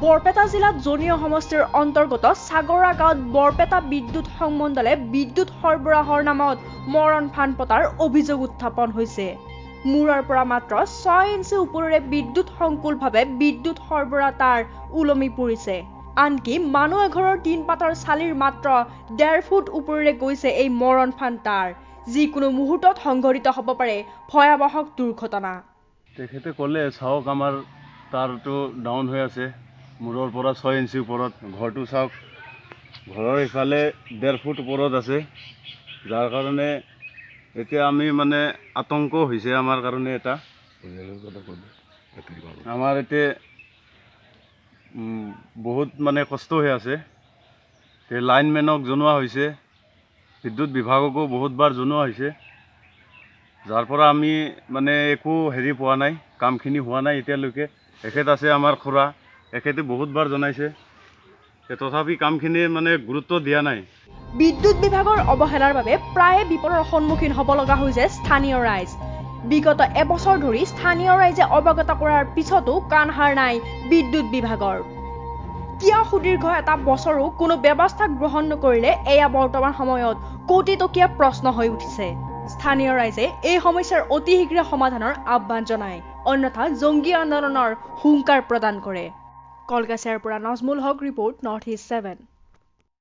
বৰপেটা জিলাত জনীয় সমষ্টিৰ অন্তৰ্গত সাগৰা গাঁৱত বৰপেটা বিদ্যুৎ সংমণ্ডলে বিদ্যুৎ সৰবৰাহৰ নামত মৰণ ফান পতাৰ অভিযোগ উত্থাপন হৈছে। মূৰৰ পৰা মাত্ৰ 6 ইঞ্চি ওপৰেৰে বিদ্যুৎ সংকুলভাৱে বিদ্যুৎ সৰবৰাহ তাৰ ওলমি পৰিছে। আনকি মানুহ এঘৰৰ টিন পাতৰ চালিৰ মাত্ৰ 1.5 ফুট ওপৰেৰে গৈছে এই মৰণ ফান তাৰ। যিকোনো মুহূৰ্তত সংঘটিত হ'ব পাৰে ভয়াৱহ দুৰ্ঘটনা। তেখেতে ক'লে চাওক আমাৰ তাৰটো ডাউন হৈ আছে, মূৰৰ পৰা 6 ইঞ্চি ওপৰত, ঘৰটো চাওক ঘৰৰ ইফালে 1.5 ফুট ওপৰত আছে, যাৰ কাৰণে এতিয়া আমি মানে আতংক হৈছে আমাৰ কাৰণে এটা। আমাৰ এতিয়া বহুত মানে কষ্ট হৈ আছে। লাইনমেনক জনোৱা হৈছে, বিদ্যুৎ বিভাগকো বহুতবাৰ জনোৱা হৈছে, যাৰ পৰা আমি মানে একো হেৰি পোৱা নাই, কামখিনি হোৱা নাই এতিয়ালৈকে। এখেত আছে আমাৰ খুৰা, এখেতে বহুতবাৰ জনাইছে, তথাপি কামখিনি মানে গুৰুত্ব দিয়া নাই। বিদ্যুৎ বিভাগৰ অৱহেলাৰ বাবে প্ৰায়ে বিপদৰ সন্মুখীন হ'ব লগা হৈছে স্থানীয় ৰাইজ। বিগত এবছৰ ধৰি স্থানীয় ৰাইজে অৱগত কৰাৰ পিছতো কাণ সাৰ নাই বিদ্যুৎ বিভাগৰ। কিয় সুদীৰ্ঘ এটা বছৰো কোনো ব্যৱস্থা গ্ৰহণ নকৰিলে এয়া বৰ্তমান সময়ত কোটিটকীয়া প্ৰশ্ন হৈ উঠিছে। স্থানীয় ৰাইজে এই সমস্যাৰ অতি শীঘ্ৰে সমাধানৰ আহ্বান জনায়, অন্যথা জংগী আন্দোলনৰ হুংকাৰ প্ৰদান কৰে। কলকাছাৰ পৰা নজমুল হক ৰিপৰ্ট, নৰ্থ ইষ্ট 7।